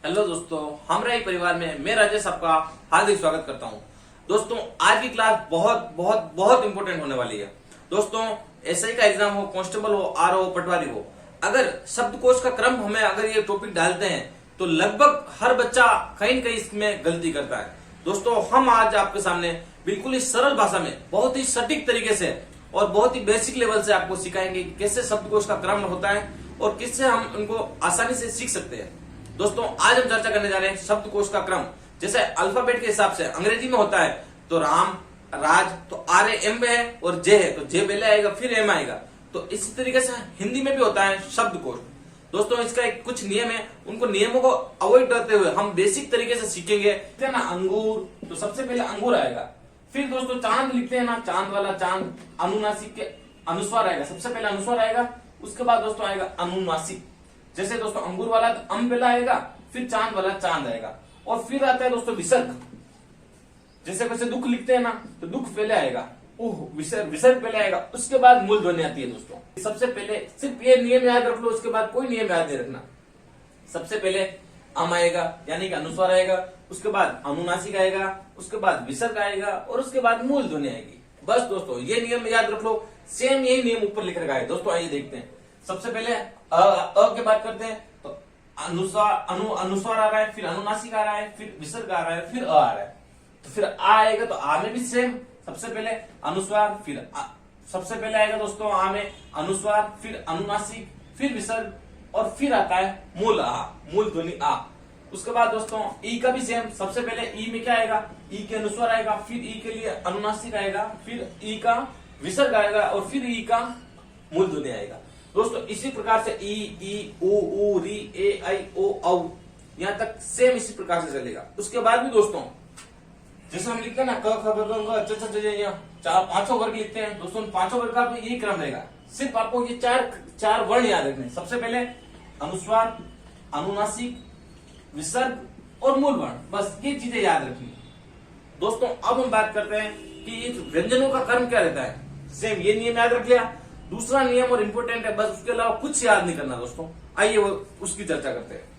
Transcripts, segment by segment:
Hello दोस्तों, हमरा ही परिवार में मैं राजेश आपका हार्दिक स्वागत करता हूं। दोस्तों, आज की क्लास बहुत बहुत बहुत इंपॉर्टेंट होने वाली है। दोस्तों, एसआई का एग्जाम हो, कांस्टेबल हो, आरओ, पटवारी हो, अगर शब्दकोश का क्रम हमें अगर ये टॉपिक डालते हैं तो लगभग हर बच्चा कहीं न कहीं इसमें गलती करता है। दोस्तों, हम आज आपके सामने बिल्कुल ही सरल भाषा में बहुत ही सटीक तरीके से और बहुत ही बेसिक लेवल से आपको सिखाएंगे कि कैसे शब्दकोश का क्रम होता है और किससे हम उनको आसानी से सीख सकते हैं। दोस्तों, आज हम चर्चा करने जा रहे हैं शब्दकोश का क्रम। जैसे अल्फाबेट के हिसाब से अंग्रेजी में होता है तो राम, राज, तो आर एम में है और जे है तो जे पहले आएगा फिर एम आएगा। तो इसी तरीके से हिंदी में भी होता है शब्दकोश। दोस्तों, इसका एक कुछ नियम है, उनको नियमों को अवॉइड करते हुए हम बेसिक तरीके से सीखेंगे। ना अंगूर, तो सबसे पहले अंगूर आएगा। फिर दोस्तों चांद लिखते हैं ना, चांद वाला चांद अनुनासिक के अनुस्वार आएगा, सबसे पहले अनुस्वार आएगा। उसके बाद दोस्तों आएगा अनुनासिक। जैसे दोस्तों अंगूर वाला अम पहला आएगा, फिर चांद वाला चांद आएगा और फिर आता है दोस्तों विसर्ग। जैसे वैसे दुख लिखते हैं ना तो दुख पहले आएगा, ओह विसर्ग, विसर्ग पहले आएगा। उसके बाद मूल ध्वनि आती है। दोस्तों, सबसे पहले सिर्फ ये नियम याद रख लो, उसके बाद कोई नियम याद नहीं रखना। सबसे पहले अम आएगा यानी कि अनुस्वार आएगा, उसके बाद अनुनासिक आएगा, उसके बाद विसर्ग आएगा और उसके बाद मूल ध्वनि आएगी। बस दोस्तों, ये नियम याद रख लो। सेम यही नियम ऊपर लिख रखा है। दोस्तों आइए देखते हैं। सबसे पहले अ की बात करते हैं तो अनुस्वार आ रहा है, फिर अनुनासिक आ रहा है, फिर विसर्ग आ रहा है, फिर आ रहा है। तो फिर आ आएगा तो आ में भी सेम, सबसे पहले अनुस्वार, फिर सबसे पहले आएगा दोस्तों आ में अनुस्वार, फिर अनुनासिक, फिर विसर्ग और फिर आता है मूल आ, मूल ध्वनि आ। उसके बाद दोस्तों ई का भी सेम, सबसे पहले ई में क्या आएगा, ई के अनुस्वार आएगा, फिर ई के लिए अनुनासिक आएगा, फिर ई का विसर्ग आएगा और फिर ई का मूल ध्वनि आएगा। दोस्तों, इसी प्रकार से ई ऊ री ए आई ओ औ यहां तक सेम इसी प्रकार से चलेगा। उसके बाद भी दोस्तों जैसे हम लिखते हैं ना क ख ग च छ ज चार पांचों वर्ग लिखते हैं। दोस्तों, पांचों वर्ग का यही क्रम रहेगा। सिर्फ आपको ये चार वर्ण याद रखने। सबसे पहले अनुस्वार, अनुनासिक, विसर्ग और मूल वर्ण, बस ये चीजें याद रखनी। दोस्तों, अब हम बात करते हैं कि व्यंजनों का क्रम क्या रहता है। सेम ये नियम याद रख लिया। दूसरा नियम और इंपॉर्टेंट है, बस उसके अलावा कुछ याद नहीं करना। दोस्तों आइए वो उसकी चर्चा करते हैं।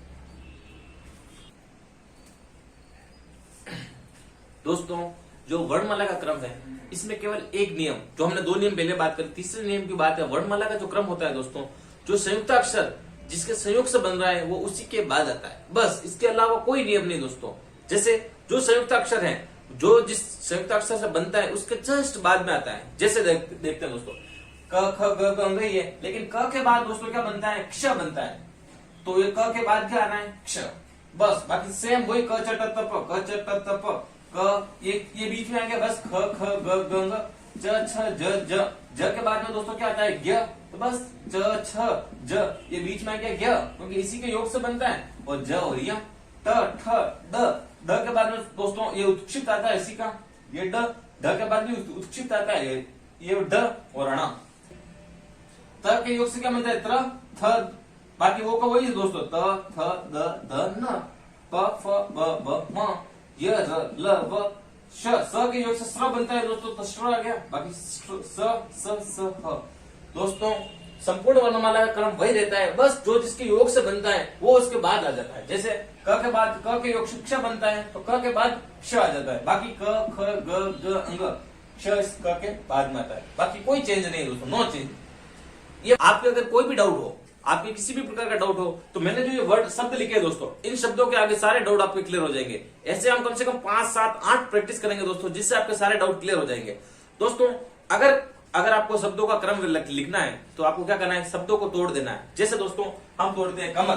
दोस्तों, जो वर्णमाला का क्रम है इसमें केवल एक नियम, जो हमने दो नियम पहले बात करी, तीसरे नियम की बात है। वर्णमाला का जो क्रम होता है दोस्तों, जो संयुक्त अक्षर जिसके संयोग से बन रहा है वो उसी के बाद आता है, बस इसके अलावा कोई नियम नहीं। दोस्तों, जैसे जो संयुक्त अक्षर है, जो जिस संयुक्त अक्षर से बनता है उसके जस्ट बाद में आता है। जैसे देखते हैं दोस्तों क ख ग ग है, लेकिन क के बाद दोस्तों क्या बनता है, क्ष बनता है। तो ये क के बाद क्या आना है, क्ष। बस बाकी सेम वही क च ट त प, क च ट त प, क ये बीच में आ गया बस ख ख ग ग च छ ज ज। ज के बाद में दोस्तों क्या आता है, ज्ञ। तो बस च छ ज ये बीच में आ गया ज्ञ, क्योंकि इसी के योग से बनता है। और ज और य, त ठ द, द के बाद में दोस्तों ये उत्क्षिप्त आता है इसी का, ये ड, ढ के बाद भी उत्क्षिप्त आता है ये ड और अण। त के योग से क्या बनता है, त्र थ, बाकी वो का वही है दोस्तों, त थ द ध न, प फ ब ब म, य र ल व श। स के योग से स्र बनता है दोस्तों, तो स्र आ गया। बाकी स ह। दोस्तों, संपूर्ण वर्णमाला का क्रम वही रहता है, बस जो जिसके योग से बनता है वो उसके बाद आ जाता है। जैसे क के बाद क के योग से क्ष बनता है तो क के बाद क्ष आ जाता है। बाकी क ख ग ग अंग क्ष इस क के बाद में आता है। बाकी कोई चेंज नहीं दोस्तों, नो चेंज। ये आपके अगर कोई भी डाउट हो, आपके किसी भी प्रकार का डाउट हो, तो मैंने जो ये वर्ड शब्द लिखे हैं दोस्तों, इन शब्दों के आगे सारे डाउट आपके क्लियर हो जाएंगे। ऐसे हम कम से कम 5, 7, 8 प्रैक्टिस करेंगे दोस्तों, जिससे आपके सारे डाउट क्लियर हो जाएंगे। दोस्तों, अगर आपको शब्दों का क्रम लिखना है तो आपको क्या करना है, शब्दों को तोड़ देना है। जैसे दोस्तों हम तोड़ते हैं कमर।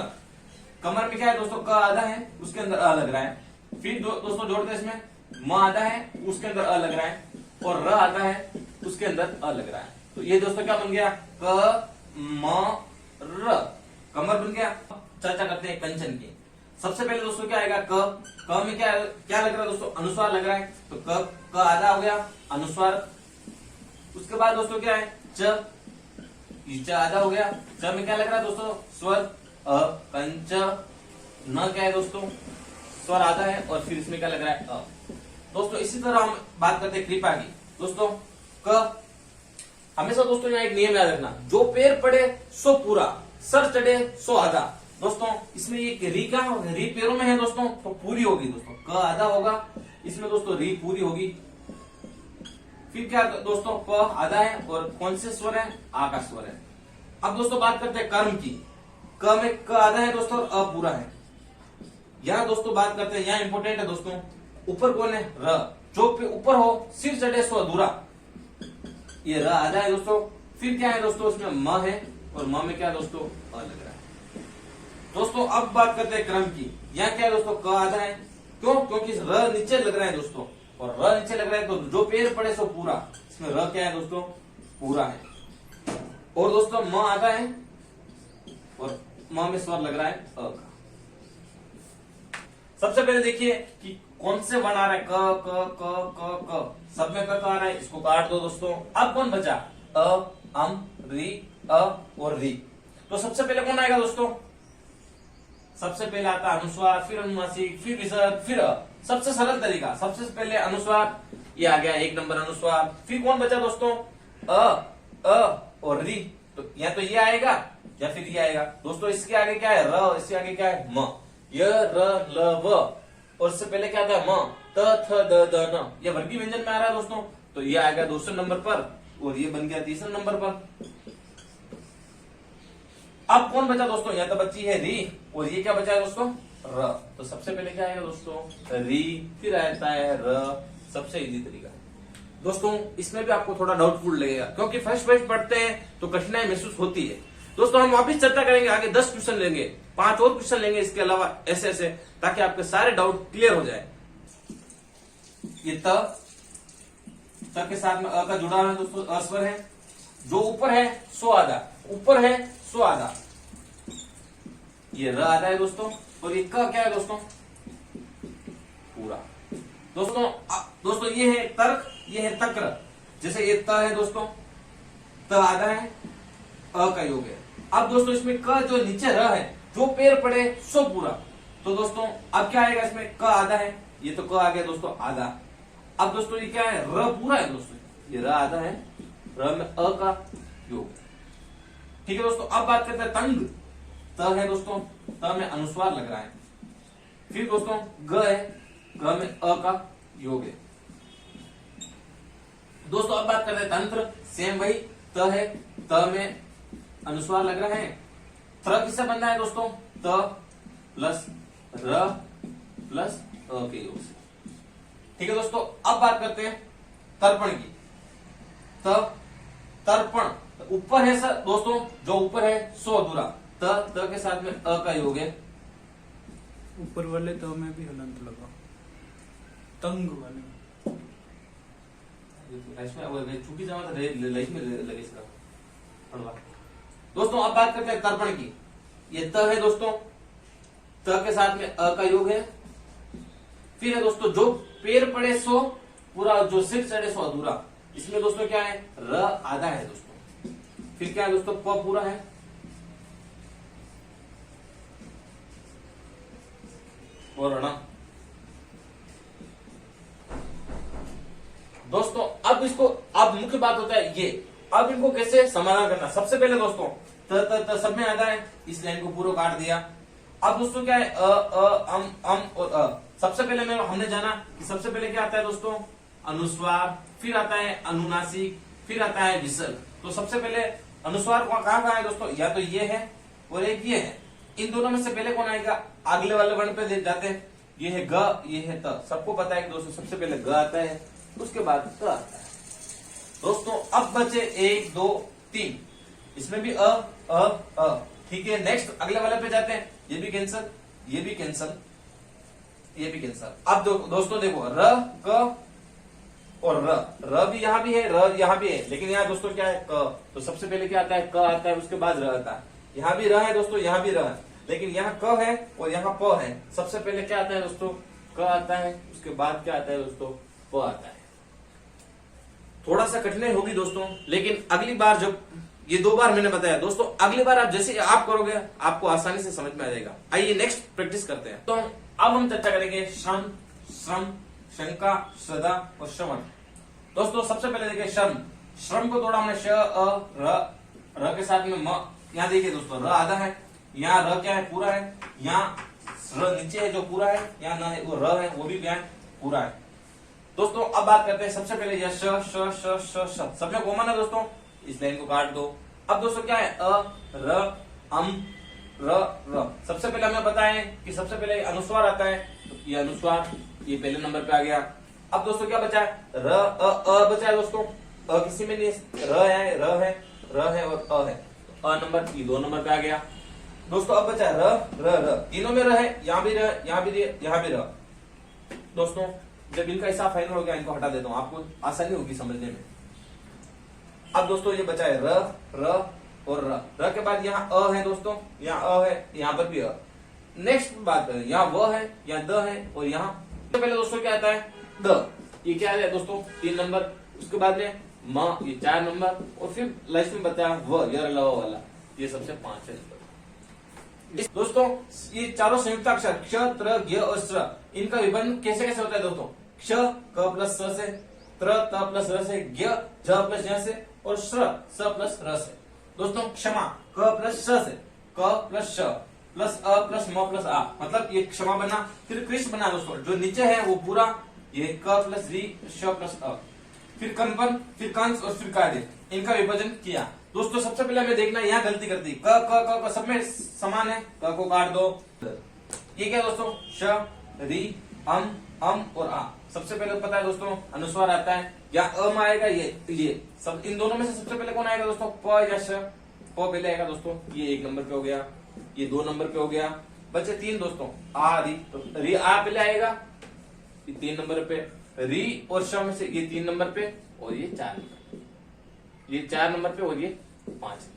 कमर में क्या है दोस्तों, क आधा है उसके अंदर अ लग रहा है। फिर दोस्तों जोड़ते हैं इसमें, म आधा है उसके अंदर अ लग रहा है, और र आता है उसके अंदर अ लग रहा है। तो ये दोस्तों क्या बन गया, क म र, कमर बन गया। चर्चा करते हैं कंचन की। सबसे पहले दोस्तों क्या आएगा, क में क्या लग रहा है दोस्तों, अनुस्वार लग रहा है, तो क आधा हो गया अनुस्वार। उसके बाद दोस्तों क्या है, च आधा हो गया। च में क्या लग रहा है दोस्तों, स्वर, अ, कंच। न क्या है दोस्तों, स्वर आधा है और फिर इसमें क्या लग रहा है, अ। दोस्तों, इसी तरह हम बात करते हैं कृपा की। दोस्तों, क हमेशा दोस्तों यहाँ एक नियम याद रखना, जो पैर पड़े सो पूरा, सर चढ़े सो आधा। दोस्तों इसमें ये री क्या होगा, री पैरों में है दोस्तों तो पूरी होगी दोस्तों, क आधा होगा, इसमें दोस्तों री पूरी होगी। फिर क्या दोस्तों, प आधा है और कौन से स्वर है, आ का स्वर है। अब दोस्तों बात करते हैं कर्म की, क में क आधा है दोस्तों और अ पूरा है। यहां दोस्तों बात करते हैं, यहाँ इंपोर्टेंट है दोस्तों, ऊपर कौन है, र, जो पे ऊपर हो सिर चढ़े सो अधूरा, ये र आधा है दोस्तों। फिर क्या है दोस्तों, इसमें म है और म में क्या दोस्तों, अ लग रहा है। दोस्तों अब बात करते हैं क्रम की, यहाँ क्या है दोस्तों, क आधा है, क्यों, क्योंकि र नीचे लग रहा है दोस्तों, और र नीचे लग रहा है तो जो पेड़ पड़े सो पूरा, इसमें र क्या है दोस्तों, पूरा है। और दोस्तों म आधा है और म में स्वर लग रहा है अ का। सबसे पहले देखिए कि कौन से वर्ण आ रहा है, क क क क क, सब में क आ रहा है, इसको काट दो दोस्तों। अब कौन बचा, अ, अम, री, अ और री। तो सबसे पहले कौन आएगा दोस्तों, सबसे पहले आता है अनुस्वार, फिर अनुनासिक, फिर विसर्ग, फिर अ। सबसे सरल तरीका, सबसे पहले अनुस्वार, ये आ गया 1 नंबर अनुस्वार। फिर कौन बचा दोस्तों, अ और री, तो या तो ये आएगा या फिर ये आएगा दोस्तों। इसके आगे क्या है, र, इसके आगे क्या है, म, य, र, ल, व, और इससे पहले क्या था, म, त, थ, द, द, न, ये वर्गीय व्यंजन में आ रहा है दोस्तों, तो ये आएगा दूसरे नंबर पर और ये बन गया तीसरे नंबर पर। अब कौन बचा दोस्तों, यहाँ तो बची है री और ये क्या बचा है दोस्तों, र। तो सबसे पहले क्या आएगा दोस्तों, री, फिर आता है र, सबसे इजी तरीका। दोस्तों इसमें भी आपको थोड़ा डाउटफुल लगेगा क्योंकि फर्स्ट पढ़ते हैं तो कठिनाई महसूस होती है। दोस्तों हम वापिस चर्चा करेंगे, आगे 10 क्वेश्चन लेंगे, 5 और क्वेश्चन लेंगे इसके अलावा ऐसे ऐसे, ताकि आपके सारे डाउट क्लियर हो जाए। ये त के साथ में अ का जुड़ा है दोस्तों, अस्वर है, जो ऊपर है सो आधा, ऊपर है सो आधा, ये र आधा है दोस्तों, और ये क क्या है दोस्तों, पूरा। दोस्तों ये है तर्क, ये है तक्र। जैसे ये त है दोस्तों, त आधा है, अ का योग है। अब दोस्तों इसमें क जो नीचे र है, जो पैर पड़े सो पूरा, तो दोस्तों अब क्या आएगा, इसमें क आधा है, ये तो क आ गया दोस्तों आधा। अब दोस्तों ये क्या है, र पूरा है दोस्तों, ये र आधा है, र में अ का योग। ठीक है दोस्तों, अब बात करते हैं तंग, त है दोस्तों, त में अनुस्वार लग रहा है। फिर दोस्तों ग है, ग में अ का योग है। दोस्तों अब बात करते हैं तंत्र, सेम वही, त है, त में अनुस्वार लग रहा है। त्र किससे बन रहा है दोस्तों, त प्लस र प्लस अ के योग से। ठीक है दोस्तों, अब बात करते हैं तर्पण की। तर्पण, ऊपर है सर दोस्तों, जो ऊपर है सो अधूरा, त के साथ में अ का योग है। ऊपर वाले तो में भी हलंत लगा, तंग वाले चूंकि जमा लगे इसका। दोस्तों अब बात करते हैं तर्पण की। ये त है दोस्तों, त के साथ में अ का योग है। फिर है दोस्तों जो पैर पड़े सो पूरा, जो सिर चढ़े सो अधूरा, इसमें दोस्तों क्या है, र आधा है दोस्तों। फिर क्या है दोस्तों, प पूरा है, और ण। दोस्तों अब इसको, अब मुख्य बात होता है ये, अब इनको कैसे समाधान करना। सबसे पहले दोस्तों त सब में आधा है, इस लाइन को पूरा काट दिया। अब दोस्तों क्या है, अम और अ। सबसे पहले हमने जाना कि सबसे पहले क्या आता है दोस्तों, अनुस्वार, फिर आता है अनुनासिक, फिर आता है विसर्ग। तो सबसे पहले अनुस्वार कहाँ है दोस्तों, या तो ये है और एक ये है। इन दोनों में से पहले कौन आएगा, अगले वाले वर्ण पे जाते हैं। ये है ग, ये है त। सबको पता है कि दोस्तों सबसे पहले ग आता है, उसके बाद क आता है। दोस्तों अब बचे 1 2 3, इसमें भी अ। ठीक है, नेक्स्ट अगले वाले पे जाते हैं। ये भी कैंसल, ये भी कैंसल, ये भी कैंसल। अब दोस्तों देखो, र, क और र भी यहां भी है, र यहां भी है, लेकिन यहाँ दोस्तों क्या है, क। तो सबसे पहले क्या आता है, क आता है, उसके बाद र आता है। यहाँ भी र है दोस्तों, यहाँ भी र है, लेकिन यहाँ क है और यहाँ प है। सबसे पहले क्या आता है दोस्तों, क आता है, उसके बाद क्या आता है दोस्तों, प आता है। थोड़ा सा कठिनाई होगी दोस्तों, लेकिन अगली बार जब ये 2 बार मैंने बताया दोस्तों, अगली बार आप जैसे आप करोगे आपको आसानी से समझ में आ जाएगा। आइए नेक्स्ट प्रैक्टिस करते हैं। तो अब हम चर्चा करेंगे श्रम, श्रम, शंका, श्रद्धा और श्रवण। दोस्तों सबसे पहले देखिए श्रम। श्रम को थोड़ा हमने श, अ, र के साथ में म। यहाँ देखिए दोस्तों, र आधा है, यहाँ र क्या है, पूरा है। यहाँ र नीचे है जो पूरा है, यहाँ न है वो र है, वो भी क्या है, पूरा है। दोस्तों अब बात करते हैं सबसे पहले यह श श श श श सब में कॉमन है दोस्तों, इस लाइन को काट दो। अब दोस्तों क्या है, अ र अम र र। सबसे पहले हमें पता है कि सबसे पहले अनुस्वार आता है, तो ये अनुस्वार ये पहले नंबर पे आ गया। अब दोस्तों क्या बचा है, र अ बचा है दोस्तों, अ किसी में नहीं, र है र है र है और अ है, अ नंबर ये 2 नंबर पे आ गया। दोस्तों अब बचा र र र, तीनों में र है, यहाँ भी र, यहाँ भी यहाँ भी र। दोस्तों जब इनका हिसाब फाइनल हो गया, इनको हटा देता हूँ, आपको आसानी होगी समझने में। अब दोस्तों ये बचा है र र और र के बाद यहाँ अ है दोस्तों, यहाँ अ है, यहाँ पर भी अ। नेक्स्ट बात है, यहाँ व है, यहाँ द है और यहाँ तो पहले दोस्तों क्या आता है, द। ये क्या है दोस्तों, 3 नंबर। उसके बाद में म, ये 4 नंबर और फिर लास्ट में बताया व, य ल वाला, ये सबसे 5 है। दोस्तों ये चारों संयुक्त अक्षर क्ष, त्र, ज्ञ और स्र, इनका विभाजन कैसे कैसे होता है दोस्तों, क्ष क प्लस स से, त्र त प्लस र से, ज्ञ झ प्लस ज से और स्र स प्लस र से। दोस्तों क्षमा क प्लस श से, क प्लस श प्लस अ प्लस म प्लस आ, मतलब ये क्षमा बना। फिर कृष्ण बना दोस्तों, जो नीचे है वो पूरा, ये क प्लस री श प्लस अ। फिर कंपन, फिर कंस और फिर कार्य, इनका विभाजन किया। दोस्तों सबसे पहले हमें देखना यहाँ गलती करती, क क क सब में समान है, क को काट दो। ये क्या दोस्तों, श री अम और आ। सबसे पहले पता है दोस्तों अनुस्वार आता है, या अम आएगा, ये सब इन दोनों में से सबसे पहले कौन आएगा दोस्तों, प या श। प पहले आएगा दोस्तों, ये 1 नंबर पे हो गया, ये 2 नंबर पे हो गया, बचे 3 दोस्तों, आ री। तो री आ पहले आएगा, ये 3 नंबर पे, री और श में से ये 3 नंबर पे और ये 4 नंबर पे, ये 4 नंबर पे और ये 5।